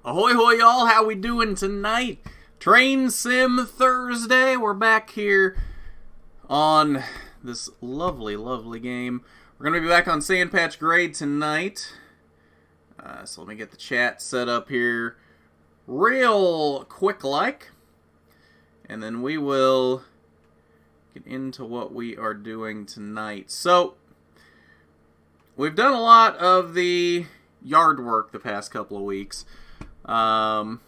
Ahoy hoy y'all, how we doing tonight? Train Sim Thursday. We're back here on this lovely game. We're going to be back on Sandpatch Grade tonight. So let me get the chat set up here real quick like. And then we will get into what we are doing tonight. So, we've done a lot of the yard work the past couple of weeks. So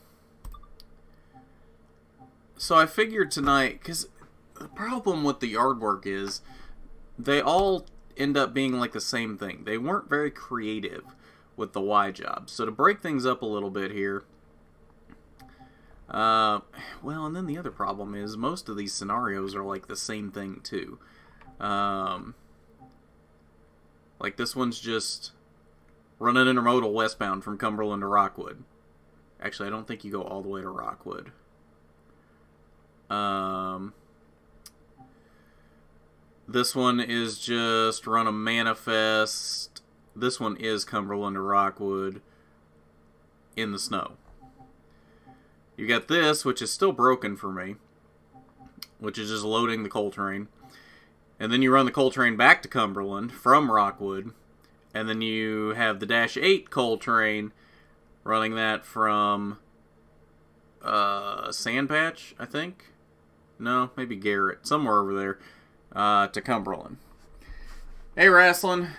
I figured tonight, because the problem with the yard work is they all end up being like the same thing. They weren't very creative with the Y job. So to break things up a little bit here, well, and then the other problem is most of these scenarios are like the same thing too. Like this one's just run an intermodal westbound from Cumberland to Rockwood. Actually, I don't think you go all the way to Rockwood. This one is just run a manifest. This one is Cumberland to Rockwood in the snow. You got this, which is still broken for me, which is just loading the coal train. And then you run the coal train back to Cumberland from Rockwood. And then you have the -8 coal train running that from Sandpatch, I think. No, maybe Garrett. Somewhere over there to Cumberland. Hey, Wrestling.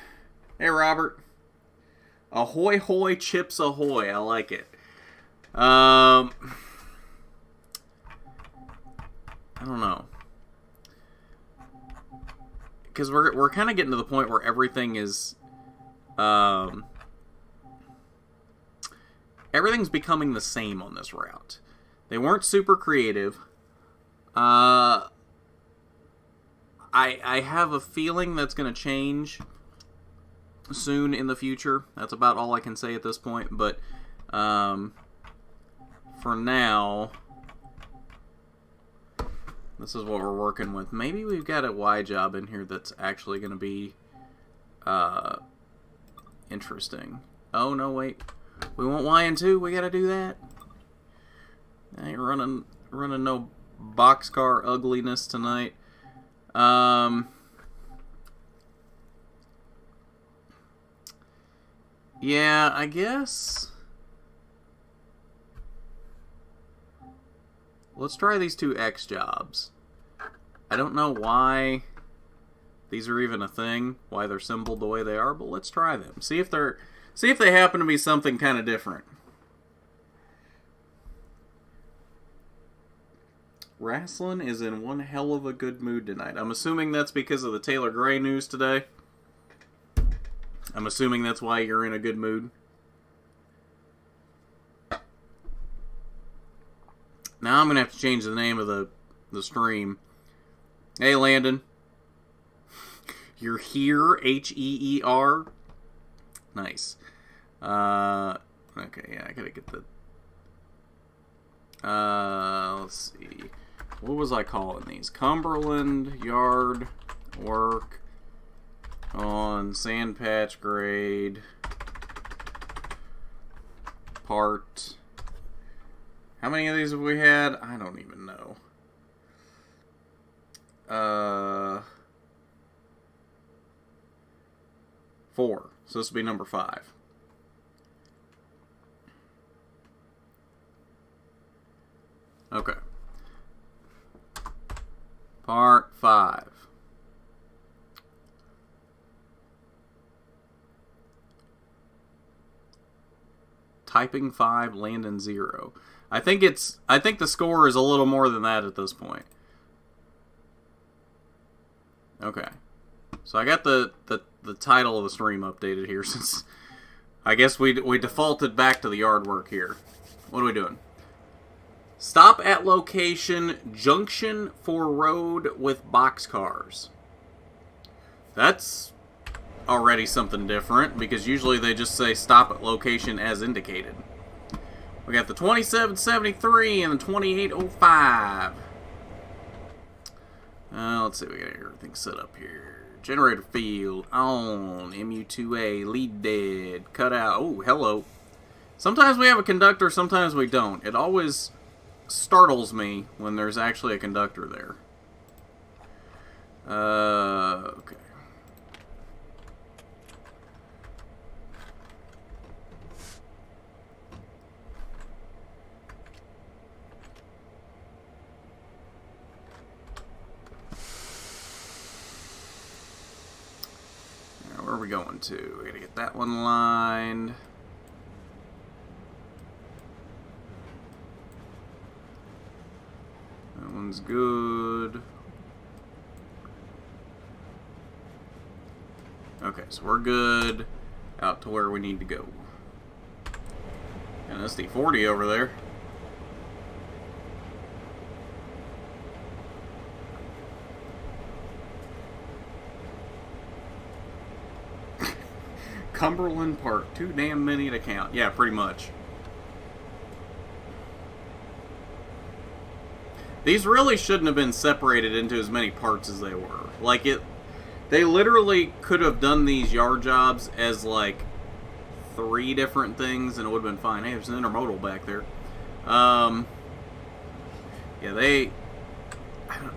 Hey, Robert. Ahoy, hoy, chips ahoy. I like it. I don't know. Because we're kind of getting to the point where everything is... everything's becoming the same on this route. They weren't super creative. I have a feeling that's going to change soon in the future. That's about all I can say at this point. But for now, this is what we're working with. Maybe we've got a Y job in here that's actually going to be interesting. Oh, no, wait. We want Y and 2. We got to do that. I ain't running no boxcar ugliness tonight. Yeah, I guess. Let's try these 2 X jobs. I don't know why these are even a thing, why they're symboled the way they are, but let's try them. See if they happen to be something kind of different. Wrestling is in one hell of a good mood tonight. I'm assuming that's because of the Taylor Gray news today. I'm assuming that's why you're in a good mood. Now I'm going to have to change the name of the stream. Hey, Landon. You're here, H-E-E-R. Nice. Okay, yeah, I gotta get the... let's see. What was I calling these? Cumberland Yard Work on Sandpatch Grade Part... How many of these have we had? I don't even know. 4. So this will be number 5. Okay. Part 5. Typing 5, Landon 0. I think the score is a little more than that at this point. Okay. So I got the title of the stream updated here since I guess we defaulted back to the yard work here. What are we doing? Stop at location, junction for road with boxcars. That's already something different because usually they just say stop at location as indicated. We got the 2773 and the 2805. Let's see, we got everything set up here. Generator field on, MU2A, lead dead, cut out. Oh, hello. Sometimes we have a conductor, sometimes we don't. It always startles me when there's actually a conductor there. Okay. Now, where are we going to? We gotta get that one lined. That one's good. Okay, so we're good out to where we need to go. And SD40 over there. Cumberland Park, too damn many to count. Yeah, pretty much. These really shouldn't have been separated into as many parts as they were. Like, they literally could have done these yard jobs as, like, 3 different things, and it would have been fine. Hey, there's an intermodal back there. Yeah, I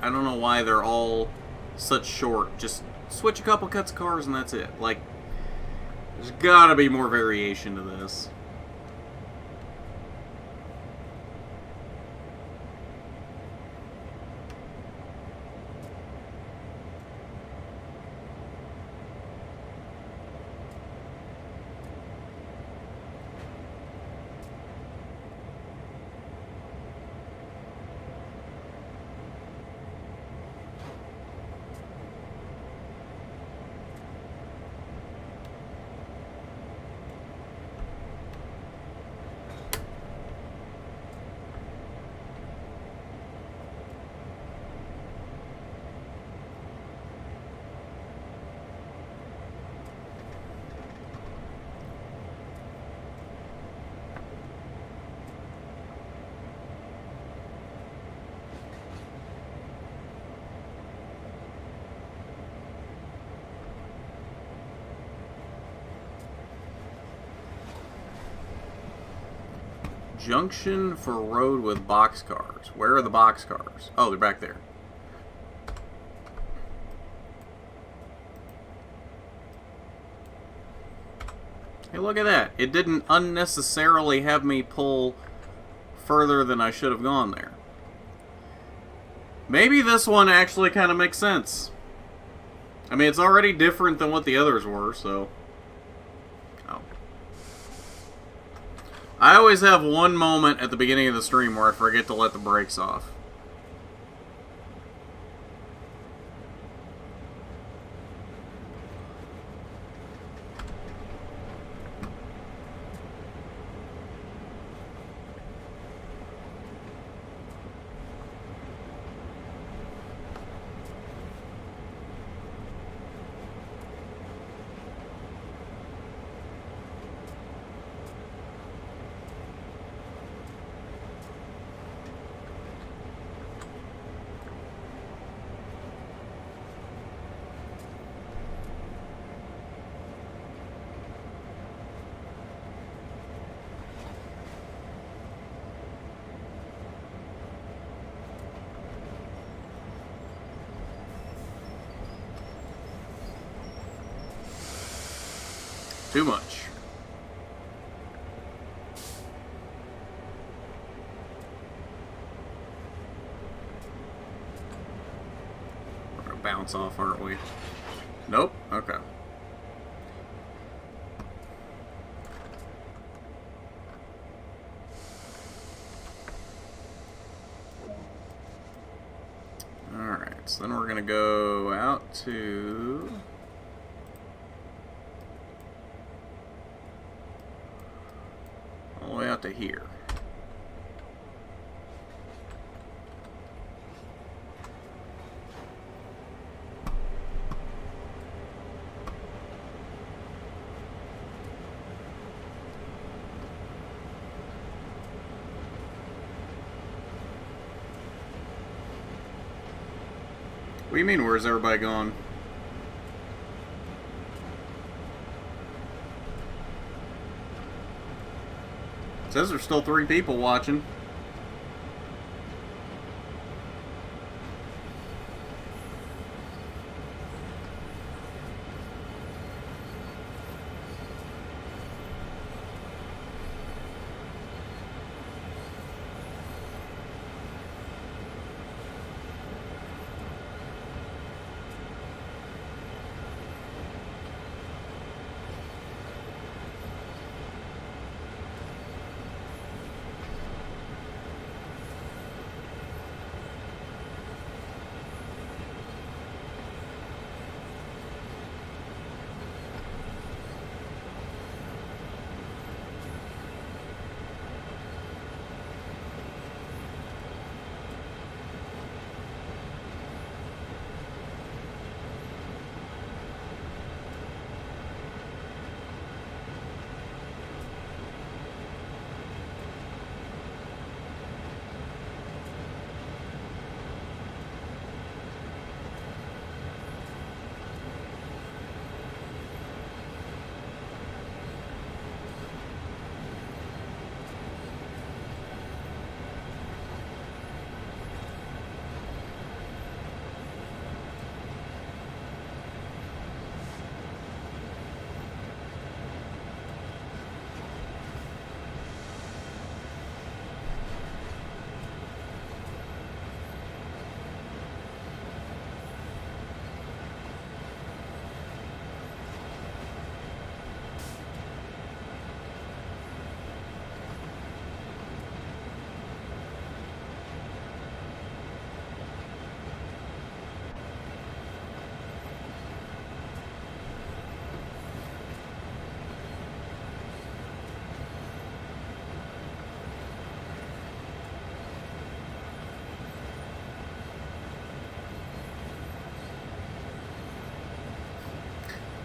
don't know why they're all such short. Just switch a couple cuts of cars, and that's it. Like, there's gotta be more variation to this. Junction for road with boxcars. Where are the boxcars? Oh, they're back there. Hey, look at that. It didn't unnecessarily have me pull further than I should have gone there. Maybe this one actually kind of makes sense. I mean, it's already different than what the others were, so... I always have one moment at the beginning of the stream where I forget to let the brakes off. Too much. We're gonna bounce off, aren't we? Nope. Okay. Alright, so then we're gonna go out to... all the way out to here. What do you mean, where's everybody gone? Says there's still 3 people watching.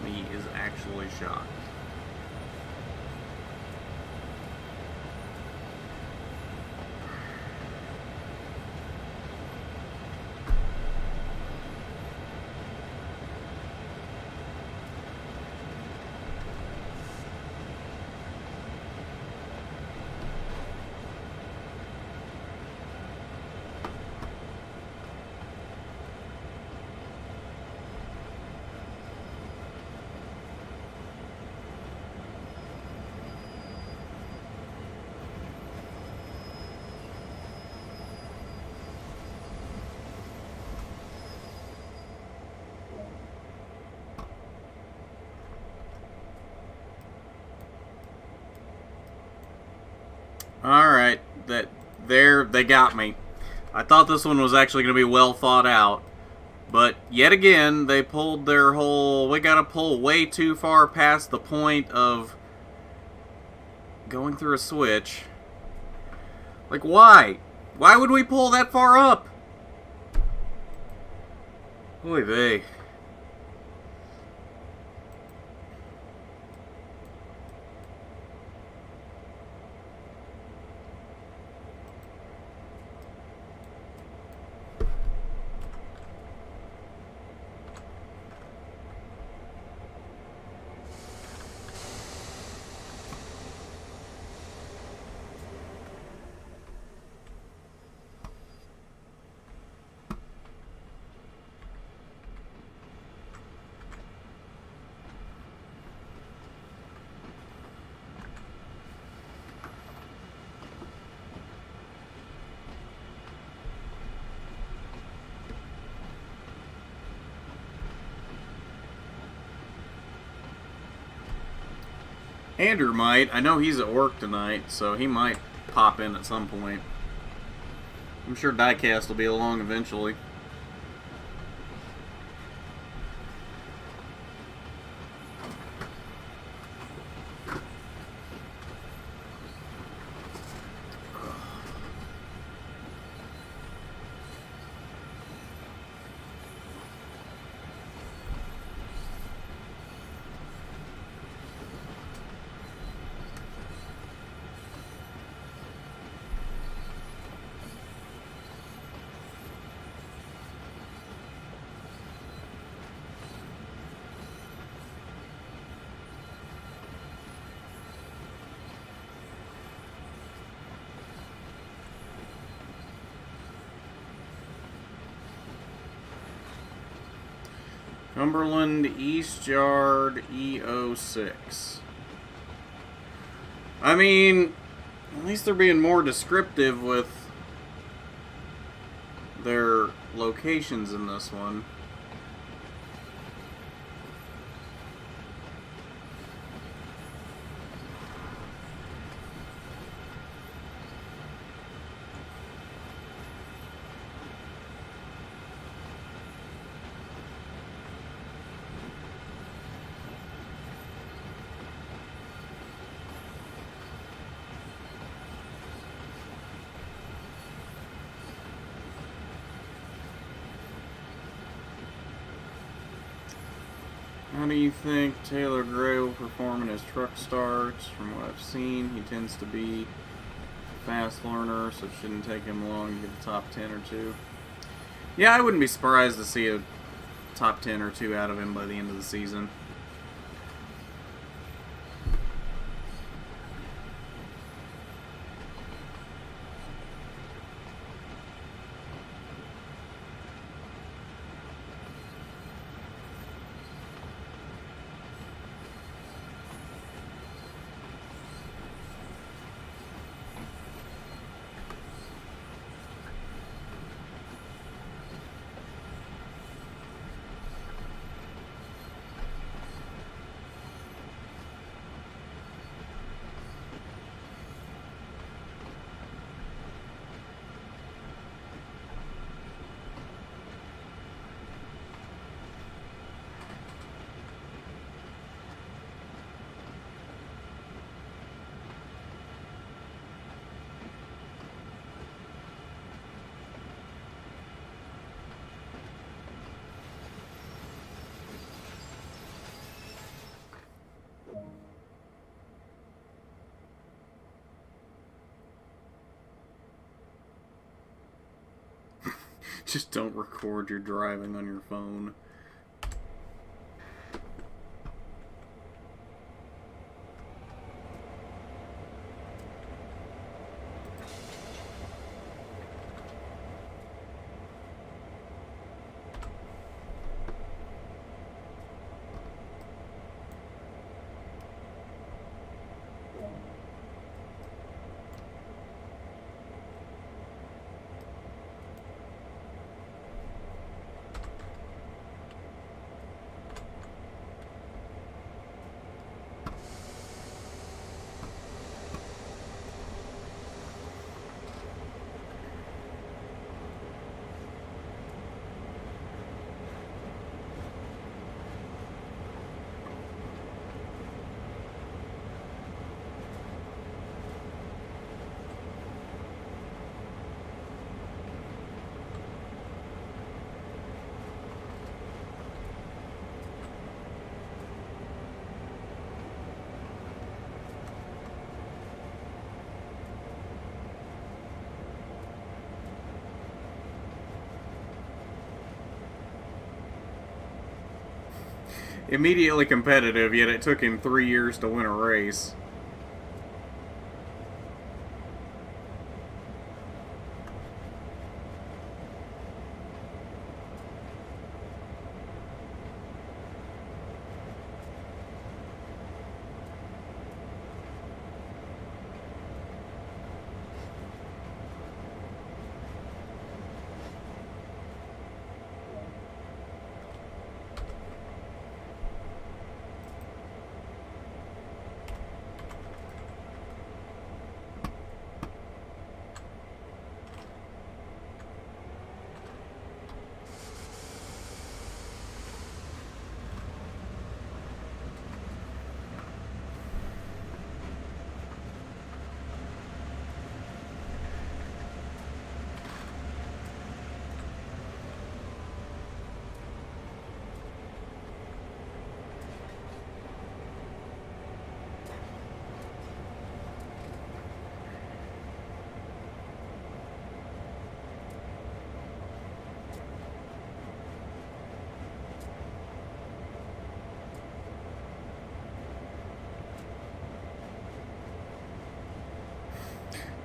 He is actually shocked. Alright, they got me. I thought this one was actually going to be well thought out. But yet again, they pulled their whole, we got to pull way too far past the point of going through a switch. Like, why? Why would we pull that far up? Oy vey. Andrew might. I know he's at work tonight, so he might pop in at some point. I'm sure Diecast will be along eventually. Cumberland, East Yard, EO6. I mean, at least they're being more descriptive with their locations in this one. How do you think Taylor Gray will perform in his truck starts? From what I've seen, he tends to be a fast learner, so it shouldn't take him long to get a top 10 or 2. Yeah, I wouldn't be surprised to see a top 10 or 2 out of him by the end of the season. Just don't record your driving on your phone. Immediately competitive, yet it took him 3 years to win a race.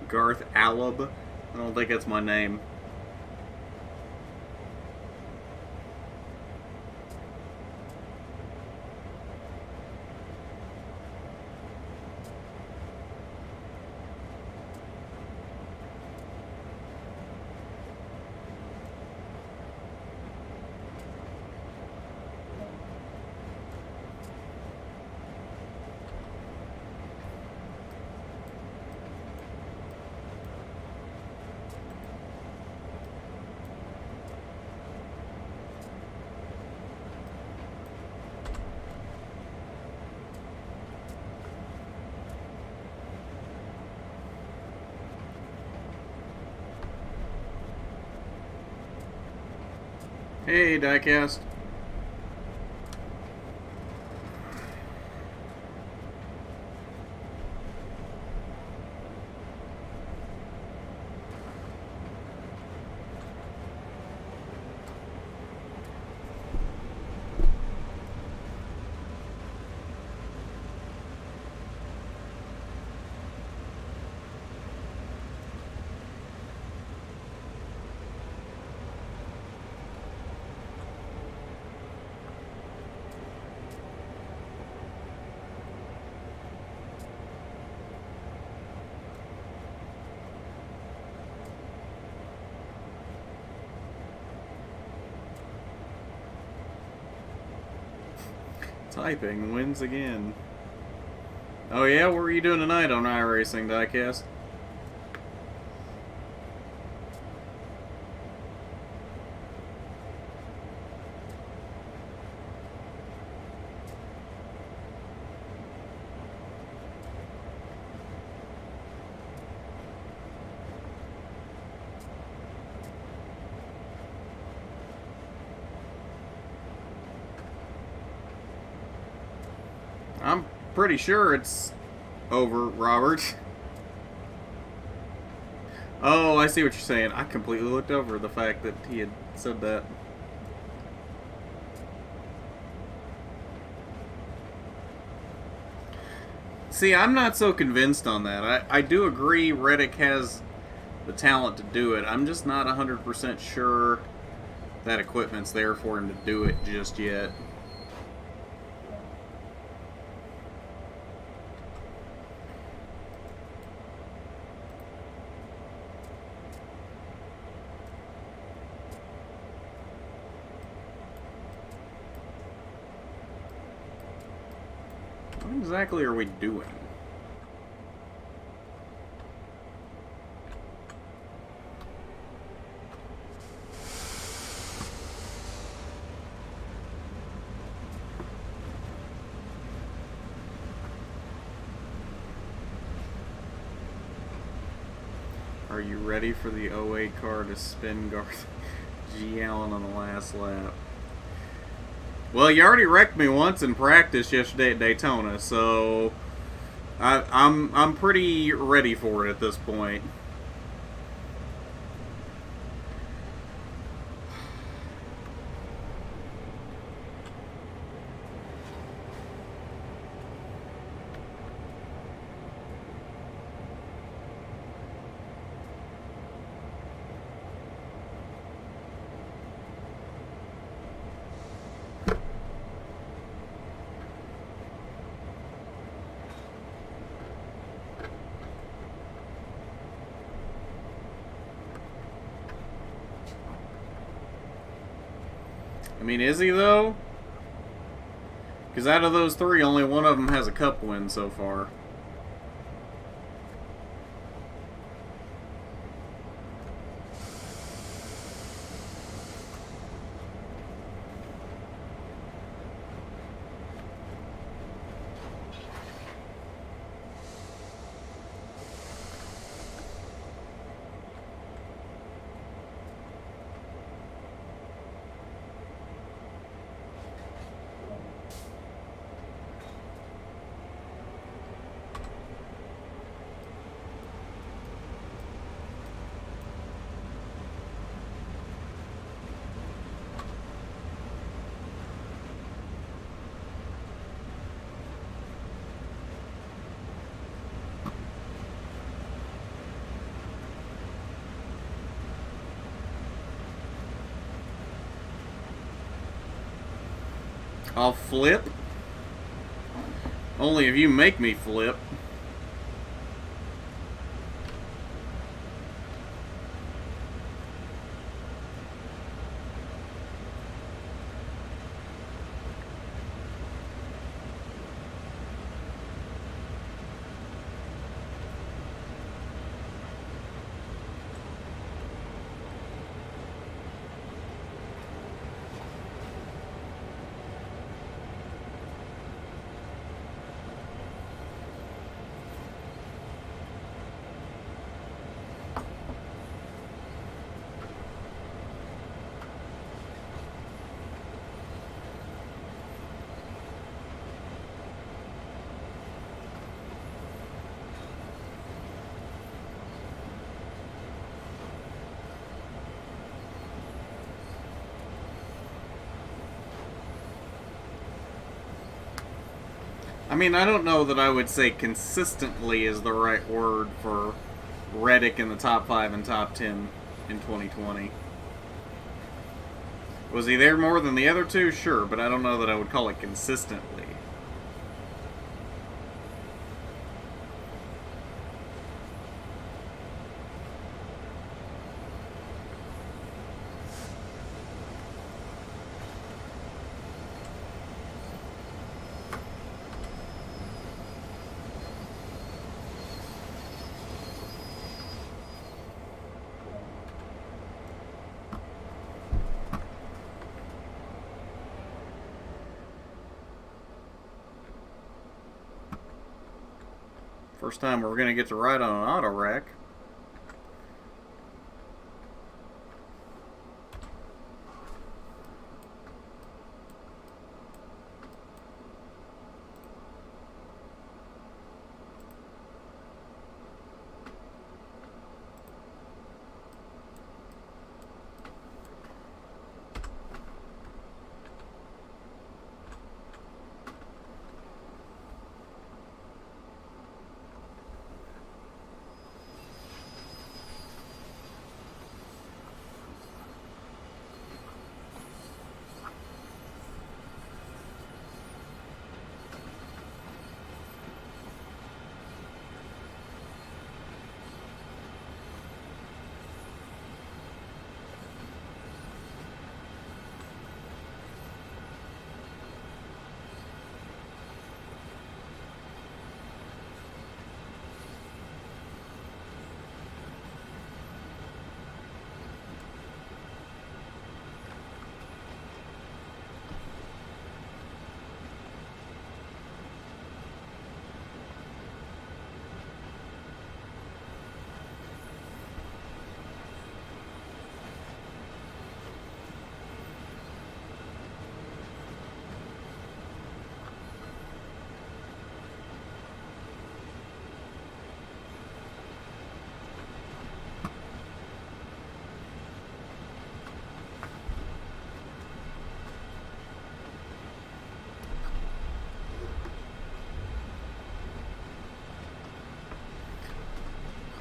Garth Alub. I don't think that's my name. Hey, Diecast. Typing wins again. Oh yeah, what were you doing tonight on iRacing, Diecast? I'm pretty sure it's over, Robert. Oh, I see what you're saying. I completely looked over the fact that he had said that. See, I'm not so convinced on that. I do agree Reddick has the talent to do it. I'm just not 100% sure that equipment's there for him to do it just yet. What exactly are we doing? Are you ready for the 08 car to spin Garth G. Allen on the last lap? Well, you already wrecked me once in practice yesterday at Daytona, so I'm pretty ready for it at this point. I mean, is he though? Because out of those three, only one of them has a cup win so far. I'll flip. Only if you make me flip. I mean, I don't know that I would say consistently is the right word for Reddick in the top 5 and top 10 in 2020. Was he there more than the other two? Sure, but I don't know that I would call it consistently. First time we're going to get to ride on an auto rack.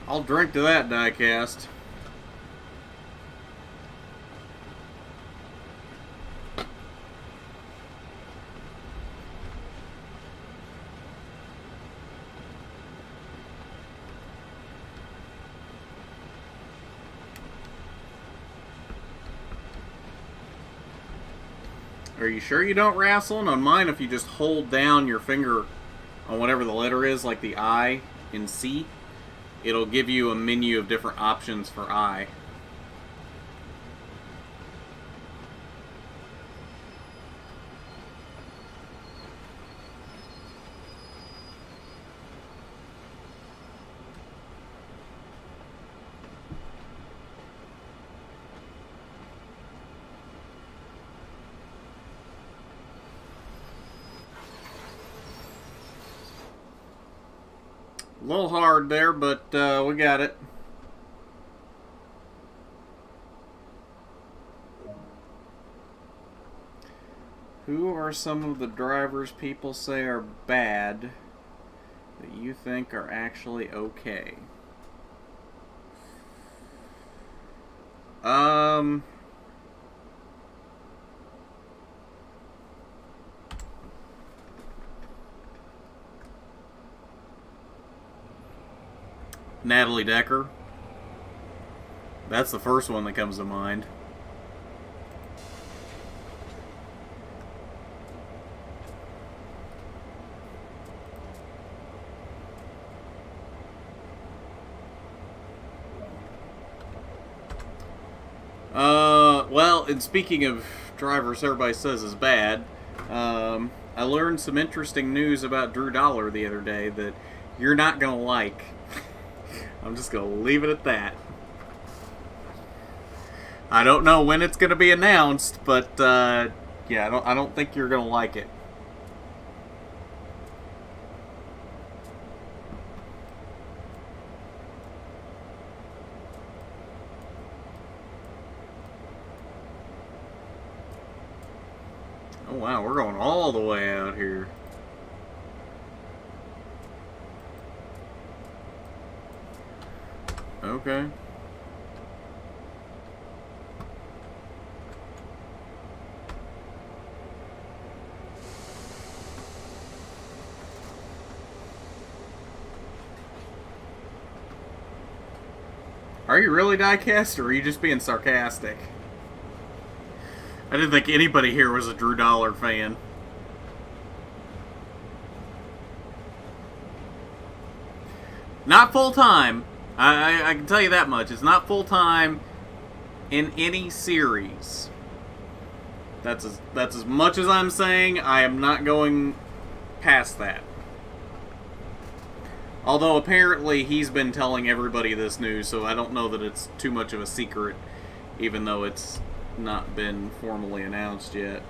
I'll drink to that, diecast. Are you sure you don't wrestle? And on mine, if you just hold down your finger on whatever the letter is, like the I in C, it'll give you a menu of different options for I. A little hard there, but we got it. Who are some of the drivers people say are bad that you think are actually okay? Natalie Decker. That's the first one that comes to mind. Well, and speaking of drivers everybody says is bad, I learned some interesting news about Drew Dollar the other day that you're not going to like. I'm just going to leave it at that. I don't know when it's going to be announced, but yeah, I don't think you're going to like it. Oh wow, we're going all the way out here. Okay. Are you really diecast, or are you just being sarcastic? I didn't think anybody here was a Drew Dollar fan. Not full time. I can tell you that much. It's not full time in any series. That's as much as I'm saying. I am not going past that. Although apparently he's been telling everybody this news, so I don't know that it's too much of a secret, even though it's not been formally announced yet.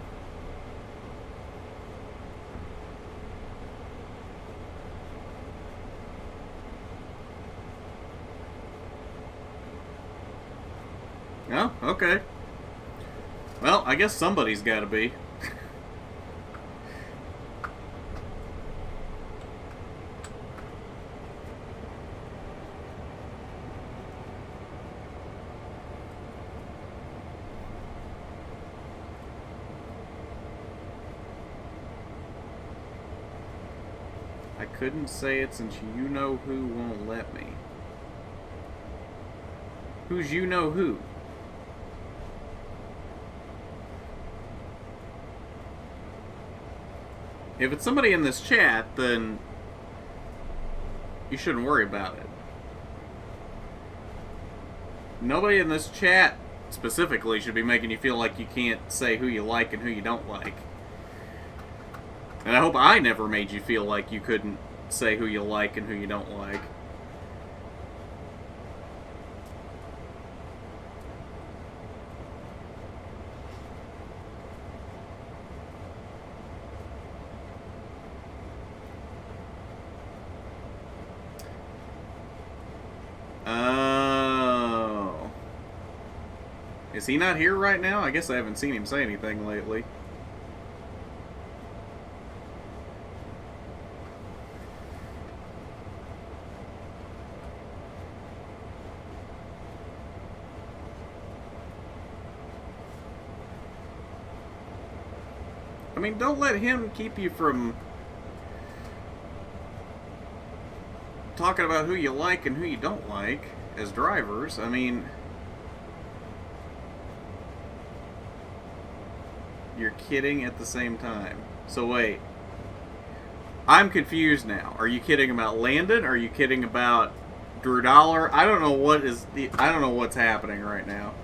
Oh, okay. Well, I guess somebody's got to be. I couldn't say it since you-know-who won't let me. Who's you-know-who? If it's somebody in this chat, then you shouldn't worry about it. Nobody in this chat specifically should be making you feel like you can't say who you like and who you don't like. And I hope I never made you feel like you couldn't say who you like and who you don't like. Oh. Is he not here right now? I guess I haven't seen him say anything lately. I mean, don't let him keep you from talking about who you like and who you don't like as drivers. I mean, you're kidding at the same time. So wait, I'm confused now. Are you kidding about Landon? Are you kidding about Drew Dollar? I don't know I don't know what's happening right now.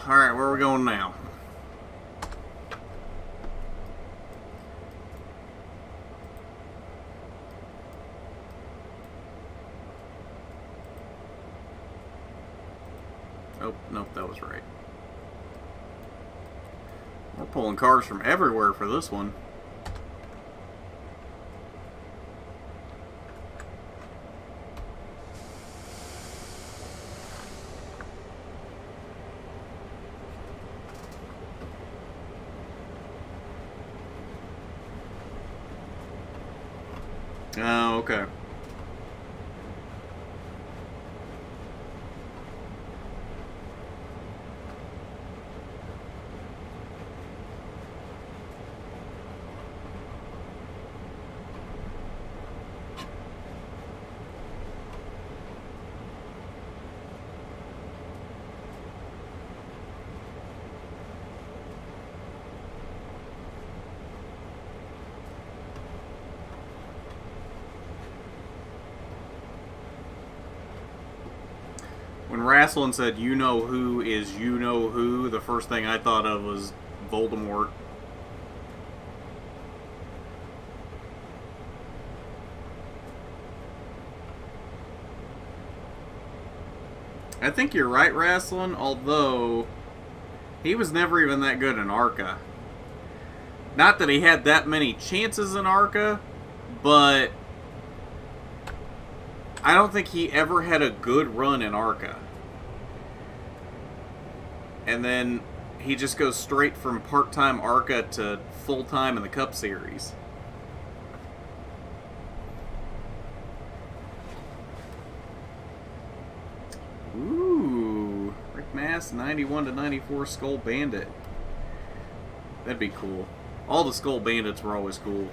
Alright, where are we going now? Oh, nope, that was right. We're pulling cars from everywhere for this one. Oh, okay. When Rasslin said you know who is you know who, the first thing I thought of was Voldemort. I think you're right, Rasslin, although He was never even that good in ARCA. Not that he had that many chances in ARCA, but I don't think he ever had a good run in ARCA. And then he just goes straight from part-time ARCA to full-time in the Cup Series. Ooh, Rick Mass, 91/94 Skull Bandit. That'd be cool. All the Skull Bandits were always cool.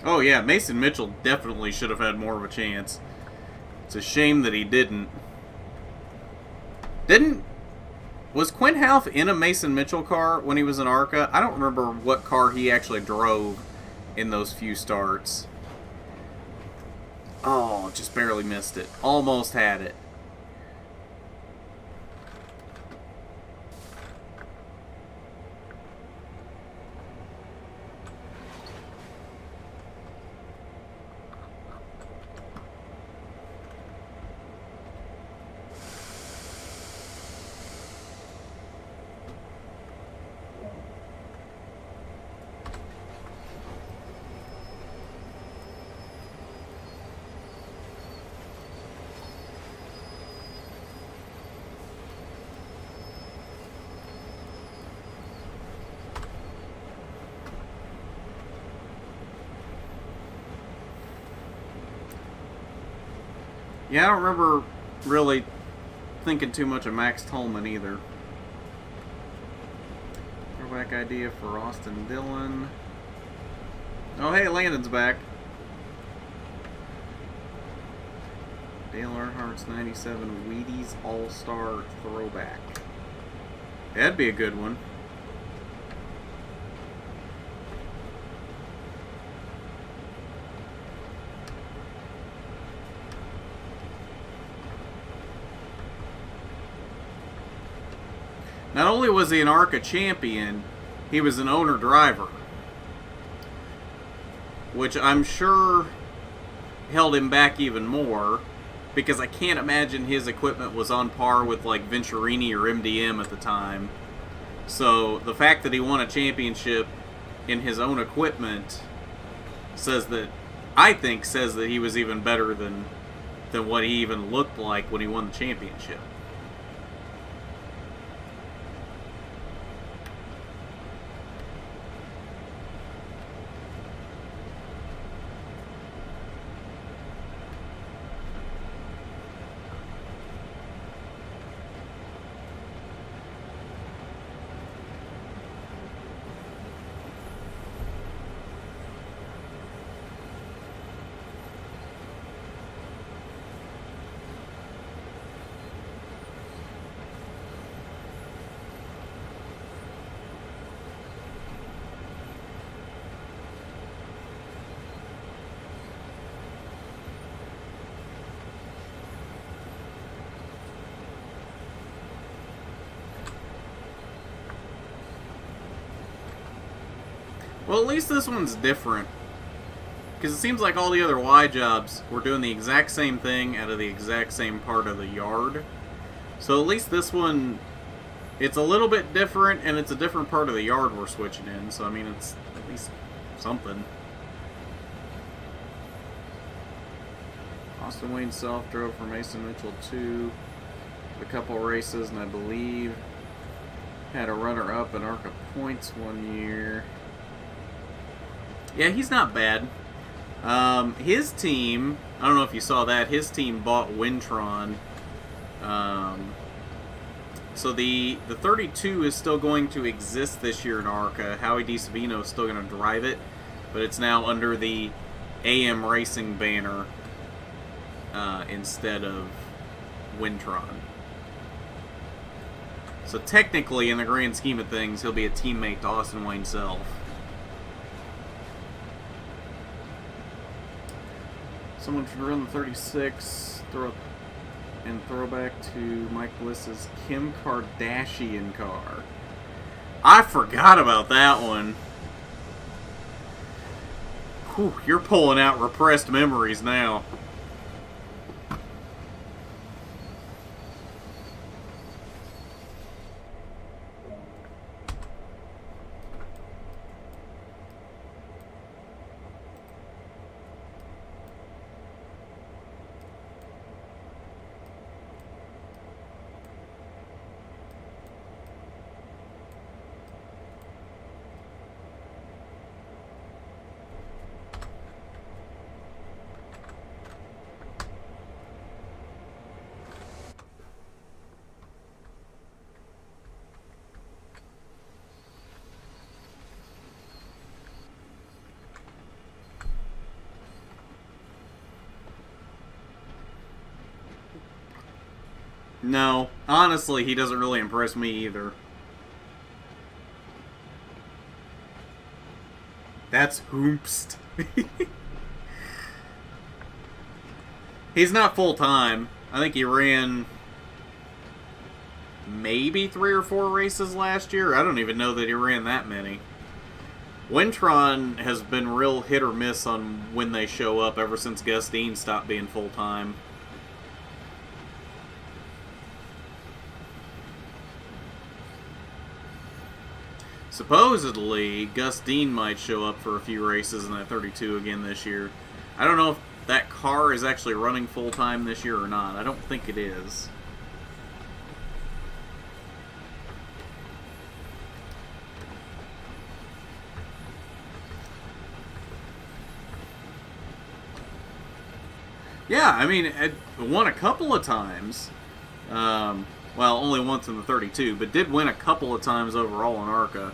Oh yeah, Mason Mitchell definitely should have had more of a chance. It's a shame that he didn't. Was Quinn Houff in a Mason Mitchell car when he was in ARCA? I don't remember what car he actually drove in those few starts. Oh, just barely missed it. Almost had it. Yeah, I don't remember really thinking too much of Max Tolman either. Throwback idea for Austin Dillon. Oh, hey, Landon's back. Dale Earnhardt's 97 Wheaties All-Star Throwback. That'd be a good one. Not only was he an ARCA champion, he was an owner-driver, which I'm sure held him back even more, because I can't imagine his equipment was on par with like Venturini or MDM at the time. So the fact that he won a championship in his own equipment says that he was even better than what he even looked like when he won the championship. Well, at least this one's different. Because it seems like all the other Y jobs were doing the exact same thing out of the exact same part of the yard. So at least this one, it's a little bit different, and it's a different part of the yard we're switching in. So, I mean, it's at least something. Austin Wayne Self drove for Mason Mitchell 2 a couple races, and I believe had a runner-up in ARCA points one year. Yeah, he's not bad. His team, I don't know if you saw that, his team bought Wintron So the 32 is still going to exist this year in ARCA. Howie DeSavino is still going to drive it, but it's now under the AM Racing banner instead of Wintron. So technically, in the grand scheme of things, he'll be a teammate to Austin Wayne Self. Someone should run the 36, throwback to Mike Bliss's Kim Kardashian car. I forgot about that one. Whew, you're pulling out repressed memories now. No, honestly, he doesn't really impress me either. That's Hoopst. He's not full-time. I think he ran maybe 3 or 4 races last year. I don't even know that he ran that many. Wintron has been real hit or miss on when they show up ever since Gus Dean stopped being full-time. Supposedly, Gus Dean might show up for a few races in that 32 again this year. I don't know if that car is actually running full-time this year or not. I don't think it is. Yeah, I mean, it won a couple of times. Well, only once in the 32, but did win a couple of times overall in ARCA.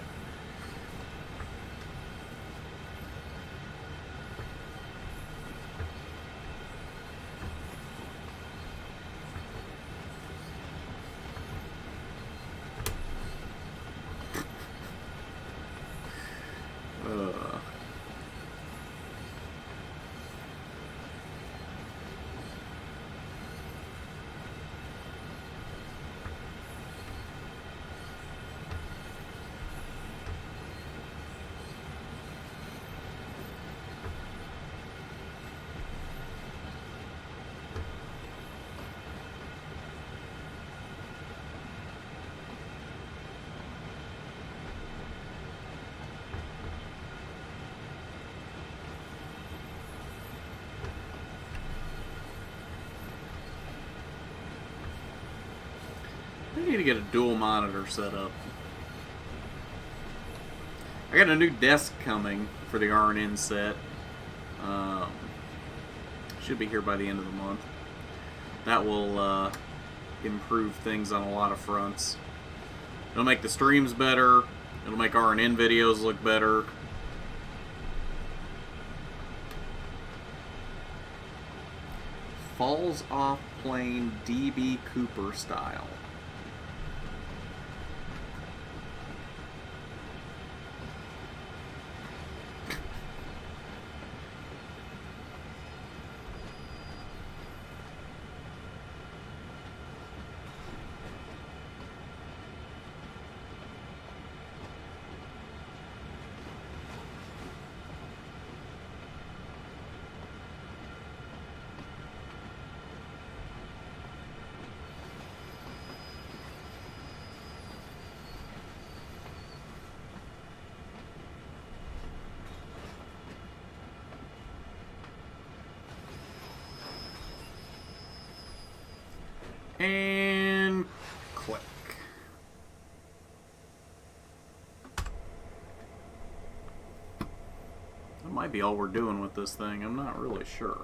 I need to get a dual monitor set up. I got a new desk coming for the RNN set. Should be here by the end of the month. That will improve things on a lot of fronts. It'll make the streams better. It'll make RNN videos look better. Falls off plane DB Cooper style. And click. That might be all we're doing with this thing. I'm not really sure.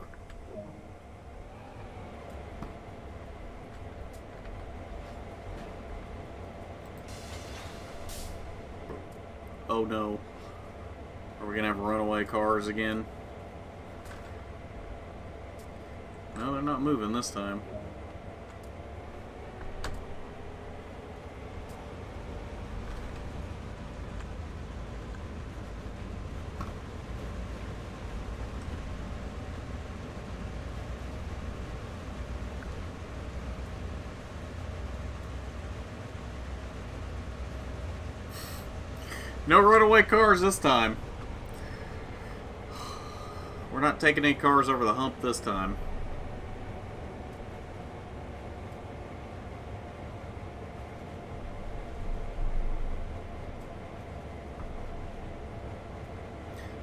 Oh no. Are we going to have runaway cars again? No, they're not moving this time. No runaway cars this time. We're not taking any cars over the hump this time.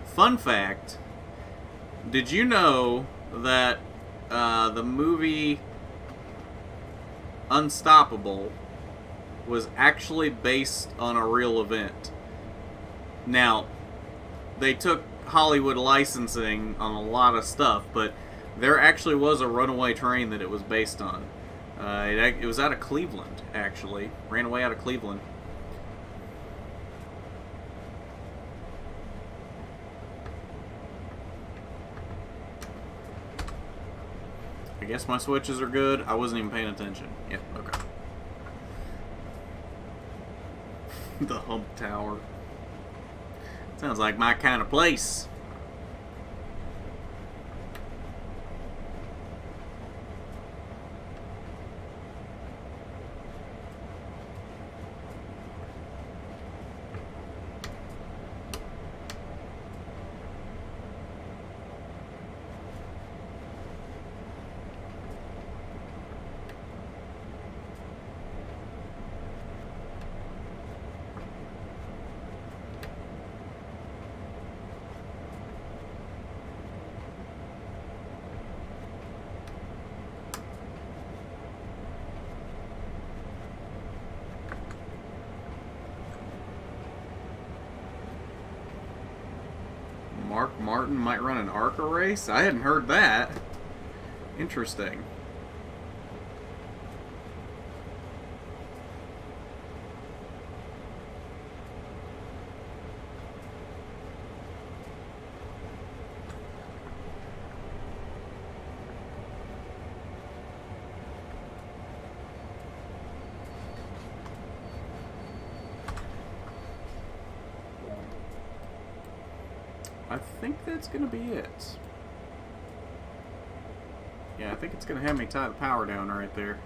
Fun fact, did you know that the movie Unstoppable was actually based on a real event? Now, they took Hollywood licensing on a lot of stuff, but there actually was a runaway train that it was based on. It was out of Cleveland, actually. Ran away out of Cleveland. I guess my switches are good. I wasn't even paying attention. Yep, okay. The Hump Tower. Sounds like my kind of place. Mark Martin might run an ARCA race? I hadn't heard that. Interesting. I think that's going to be it. Yeah, I think it's going to have me tie the power down right there.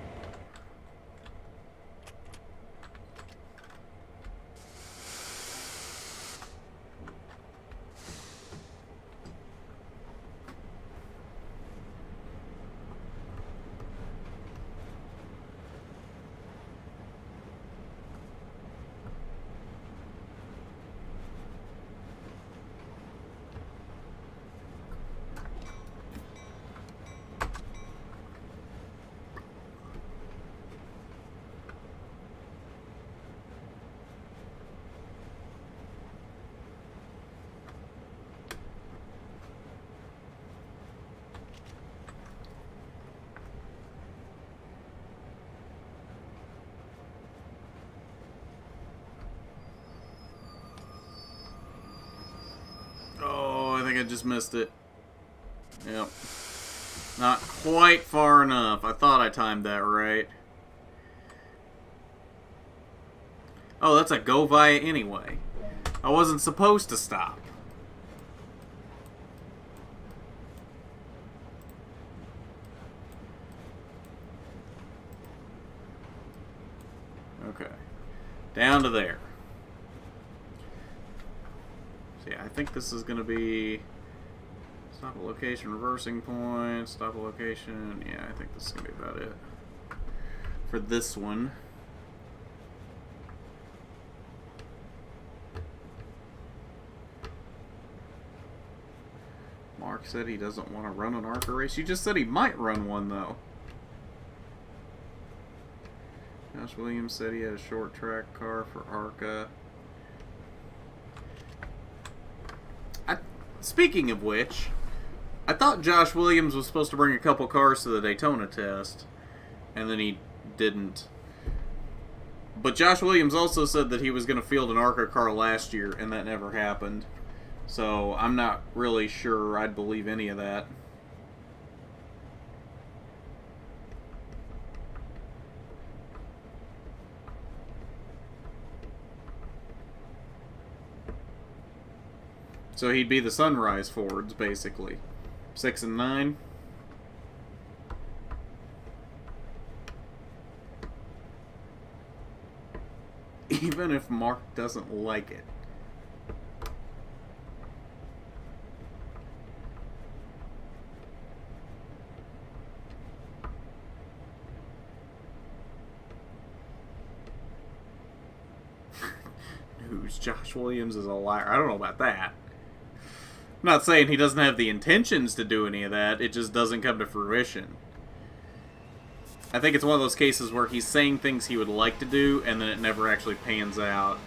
I just missed it. Yep. Not quite far enough. I thought I timed that right. Oh, that's a go via anyway. I wasn't supposed to stop. Okay. Down to there. So yeah, I think this is going to be stop a location, reversing point, stop a location. Yeah, I think this is going to be about it for this one. Mark said he doesn't want to run an ARCA race. You just said he might run one, though. Josh Williams said he had a short track car for ARCA. Speaking of which, I thought Josh Williams was supposed to bring a couple cars to the Daytona test, and then he didn't. But Josh Williams also said that he was going to field an ARCA car last year, and that never happened. So I'm not really sure I'd believe any of that. So he'd be the Sunrise Fords, basically. 6 and 9. Even if Mark doesn't like it. News, Josh Williams is a liar. I don't know about that. I'm not saying he doesn't have the intentions to do any of that, it just doesn't come to fruition. I think it's one of those cases where he's saying things he would like to do, and then it never actually pans out.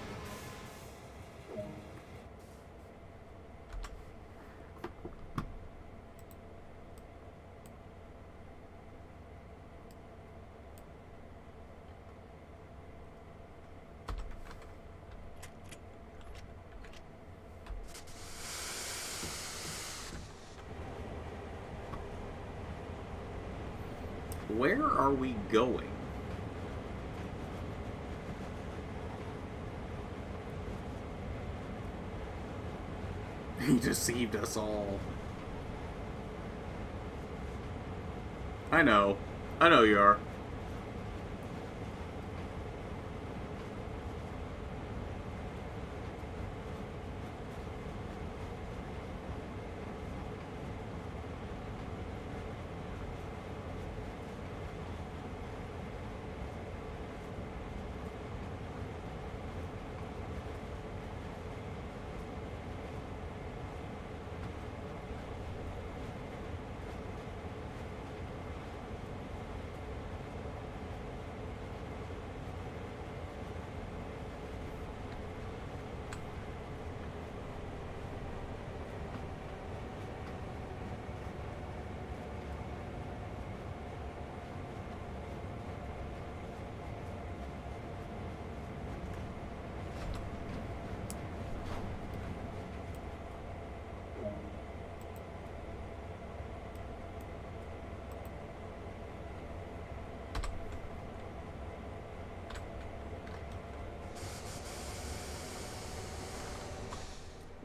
Where are we going? He deceived us all. I know. I know you are.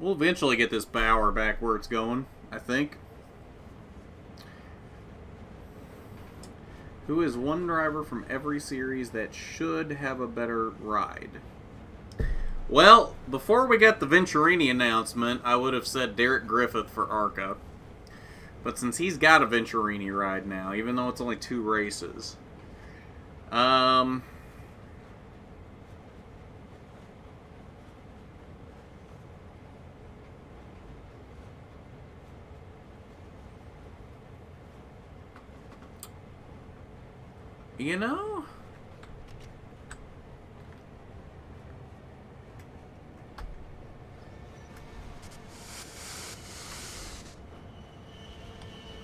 We'll eventually get this Bauer back where it's going, I think. Who is one driver from every series that should have a better ride? Well, before we got the Venturini announcement, I would have said Derek Griffith for ARCA. But since he's got a Venturini ride now, even though it's only 2 races, you know,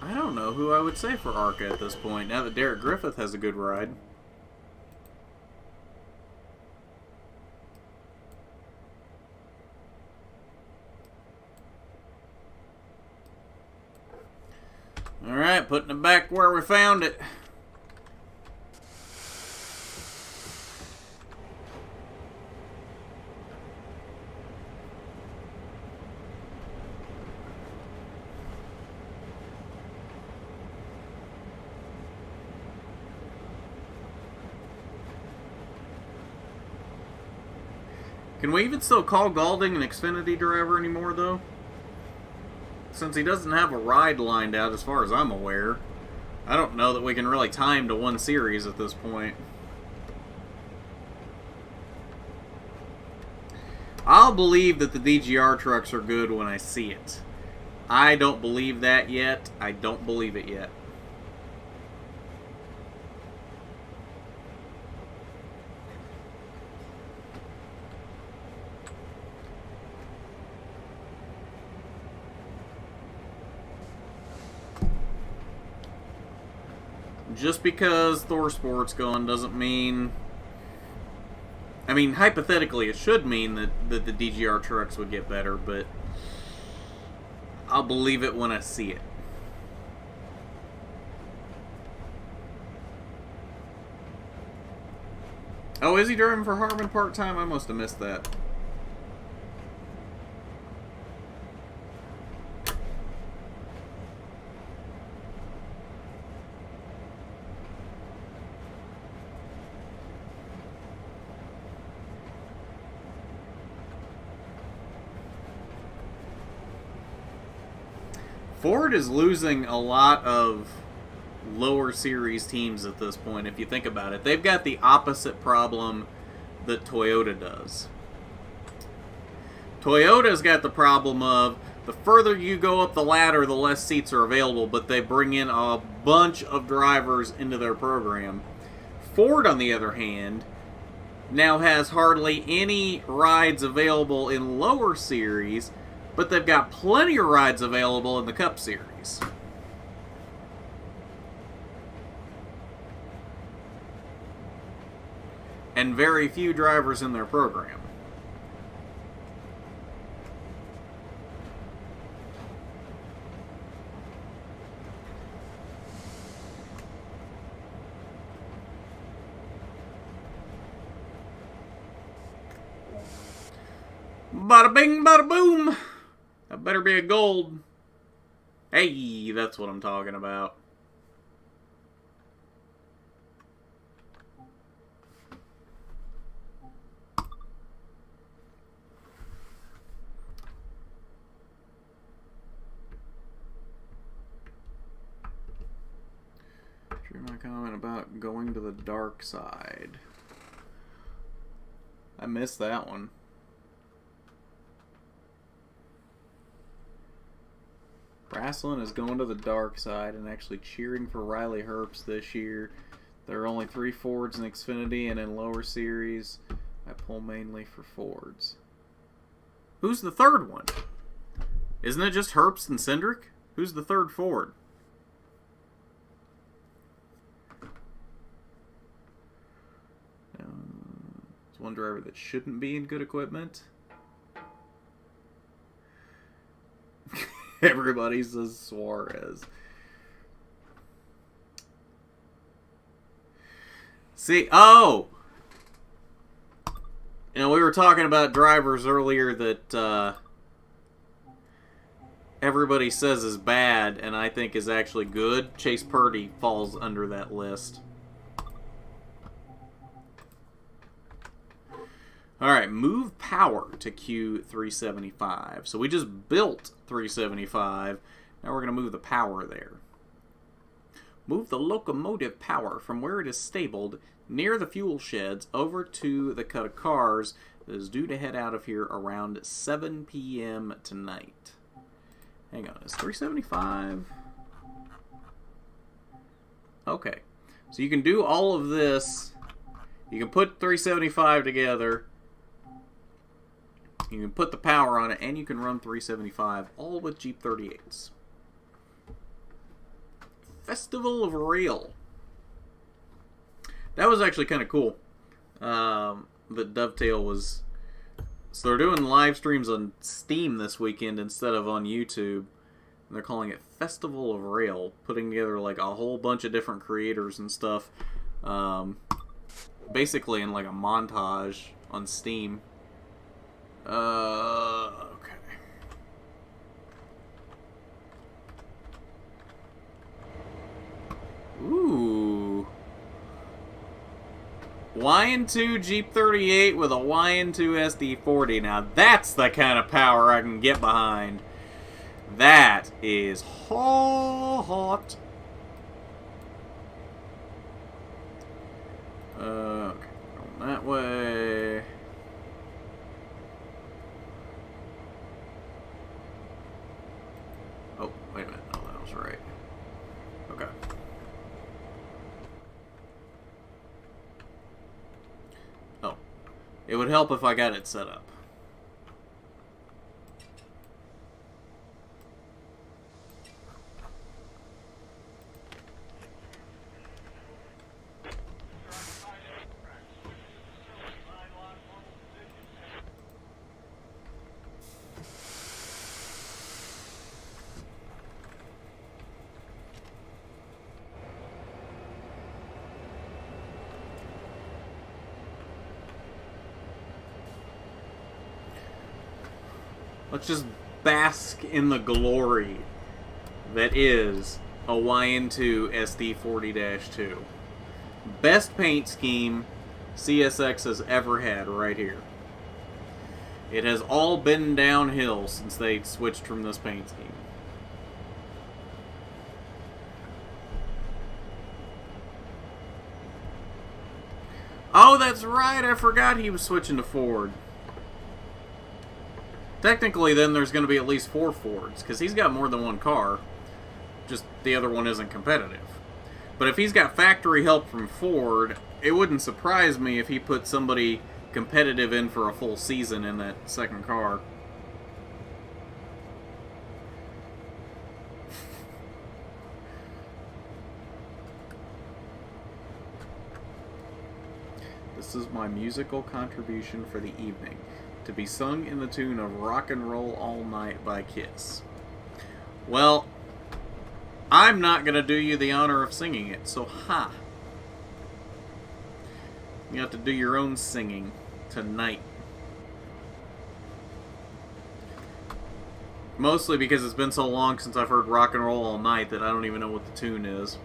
I don't know who I would say for ARCA at this point, now that Derek Griffith has a good ride. Alright, putting it back where we found it. Can we even still call Gaulding an Xfinity driver anymore, though? Since he doesn't have a ride lined out, as far as I'm aware, I don't know that we can really tie him to one series at this point. I'll believe that the DGR trucks are good when I see it. I don't believe that yet. I don't believe it yet. Just because Thor Sport's gone doesn't mean mean, hypothetically, it should mean that the DGR trucks would get better, but I'll believe it when I see it. Oh, is he driving for Harmon part-time? I must have missed that. Ford is losing a lot of lower series teams at this point, if you think about it. They've got the opposite problem that Toyota does. Toyota's got the problem of the further you go up the ladder, the less seats are available, but they bring in a bunch of drivers into their program. Ford, on the other hand, now has hardly any rides available in lower series, but they've got plenty of rides available in the Cup Series. And very few drivers in their program. Bada bing, bada boom. That better be a gold. Hey, that's what I'm talking about. Share my comment about going to the dark side. I missed that one. Wrestling is going to the dark side and actually cheering for Riley Herbst this year. There are only 3 Fords in Xfinity, and in lower series, I pull mainly for Fords. Who's the third one? Isn't it just Herbst and Cindric? Who's the third Ford? There's one driver that shouldn't be in good equipment. Everybody says Suarez. See, oh! You know, we were talking about drivers earlier that everybody says is bad and I think is actually good. Chase Purdy falls under that list. Alright, move power to Q375. So we just built 375. Now we're going to move the power there. Move the locomotive power from where it is stabled near the fuel sheds over to the cut of cars that is due to head out of here around 7 p.m. tonight. Hang on, is 375? Okay. So you can do all of this. You can put 375 together. You can put the power on it, and you can run 375, all with Jeep 38s. Festival of Rail. That was actually kind of cool. That Dovetail was... So they're doing live streams on Steam this weekend instead of on YouTube. And they're calling it Festival of Rail, putting together like a whole bunch of different creators and stuff. Basically in like a montage on Steam. Okay. Ooh. YN2 Jeep 38 with a YN2 SD40. Now that's the kind of power I can get behind. That is hot. Okay, going that way. Oh, wait a minute. No, that was right. Okay. Oh. It would help if I got it set up. Let's just bask in the glory that is a YN2 SD40-2. Best paint scheme CSX has ever had right here. It has all been downhill since they switched from this paint scheme. Oh, that's right. I forgot he was switching to Ford. Technically, then there's going to be at least 4 Fords, because he's got more than one car. Just the other one isn't competitive. But if he's got factory help from Ford, it wouldn't surprise me if he put somebody competitive in for a full season in that second car. This is my musical contribution for the evening, to be sung in the tune of Rock and Roll All Night by Kiss. Well, I'm not going to do you the honor of singing it, so ha. You have to do your own singing tonight. Mostly because it's been so long since I've heard Rock and Roll All Night that I don't even know what the tune is.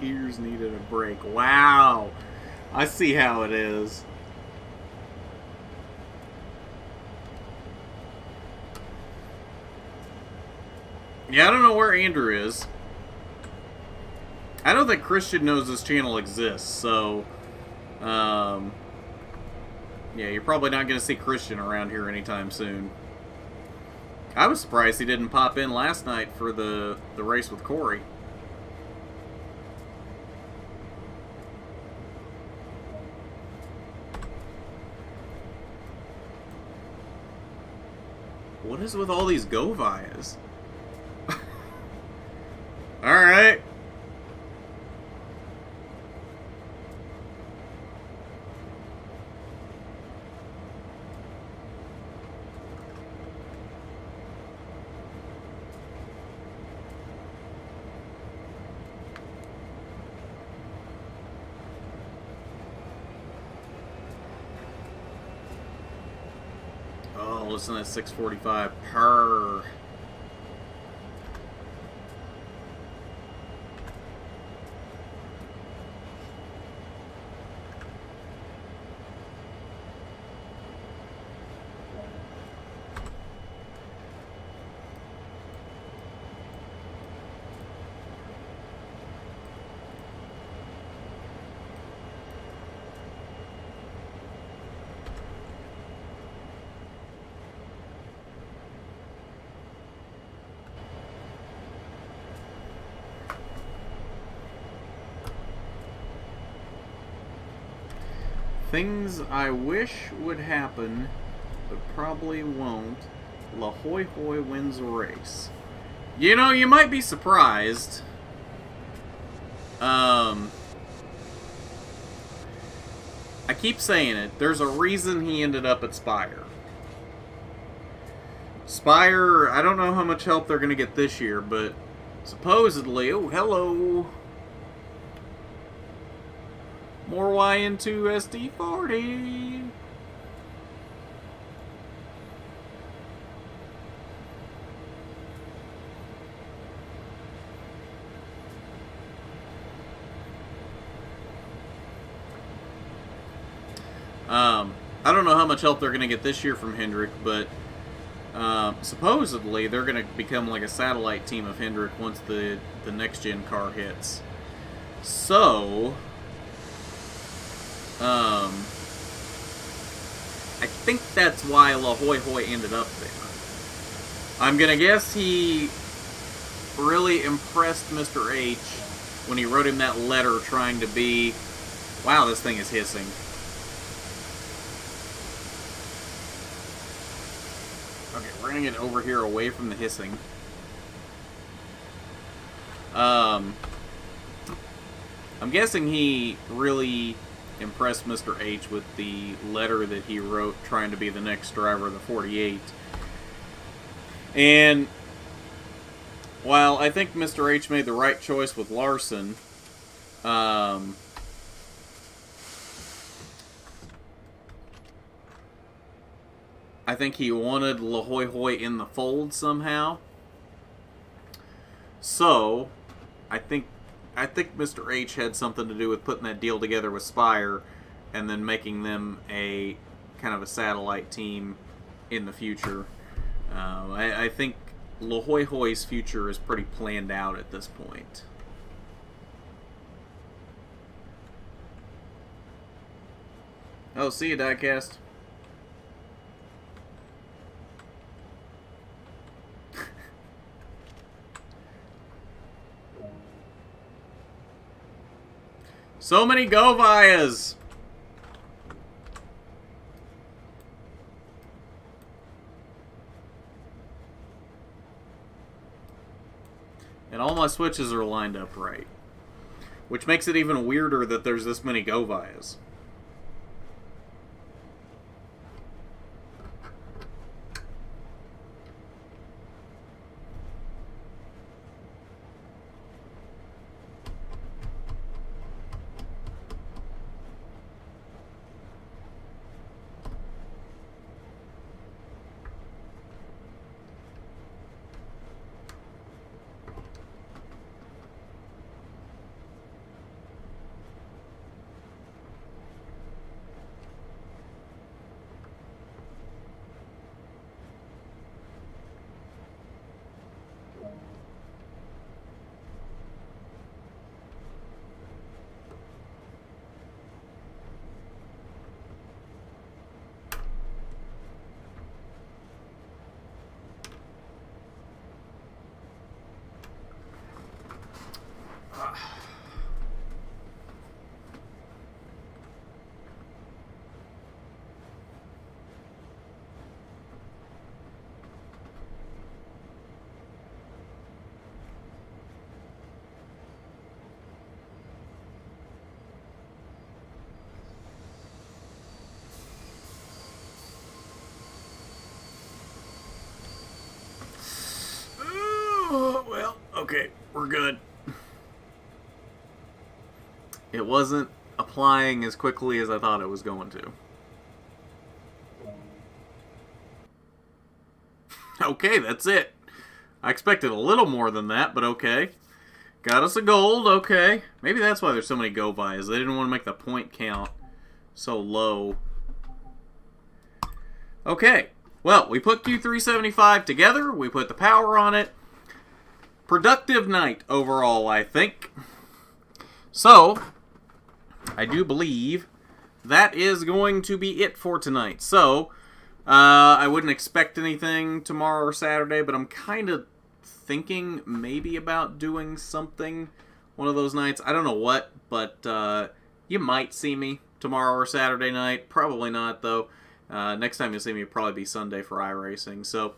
Ears needed a break. Wow. I see how it is. Yeah, I don't know where Andrew is. I don't think Christian knows this channel exists, so... yeah, you're probably not going to see Christian around here anytime soon. I was surprised he didn't pop in last night for the race with Corey. What is with all these Govias? Alright. Oh, listen to 645. Purr. Things I wish would happen, but probably won't. La Hoi Hoi wins a race. You know, you might be surprised. I keep saying it. There's a reason he ended up at Spire. Spire, I don't know how much help they're going to get this year, but supposedly... Oh, hello! More YN2 SD40. I don't know how much help they're going to get this year from Hendrick, but supposedly they're going to become like a satellite team of Hendrick once the next-gen car hits. So, I think that's why La Hoi Hoi ended up there. I'm going to guess he really impressed Mr. H when he wrote him that letter trying to be... Wow, this thing is hissing. Okay, we're going to get over here away from the hissing. I'm guessing he really impressed Mr. H with the letter that he wrote trying to be the next driver of the 48. And while I think Mr. H made the right choice with Larson, I think he wanted La Hoi Hoi in the fold somehow. So, I think Mr. H had something to do with putting that deal together with Spire and then making them a kind of a satellite team in the future. I think La Hoi Hoi's future is pretty planned out at this point. Oh, see you, Diecast. So many Govias! And all my switches are lined up right. Which makes it even weirder that there's this many Govias. Well, okay, we're good. It wasn't applying as quickly as I thought it was going to. Okay, that's it. I expected a little more than that, but okay. Got us a gold, okay. Maybe that's why there's so many Govias. They didn't want to make the point count so low. Okay, well, we put Q375 together. We put the power on it. Productive night overall, I think. So, I do believe that is going to be it for tonight. So, I wouldn't expect anything tomorrow or Saturday, but I'm kind of thinking maybe about doing something one of those nights. I don't know what, but you might see me tomorrow or Saturday night. Probably not, though. Next time you'll see me will probably be Sunday for iRacing. So,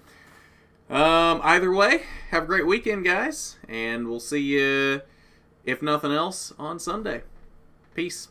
either way, have a great weekend, guys, and we'll see you, if nothing else, on Sunday. Peace.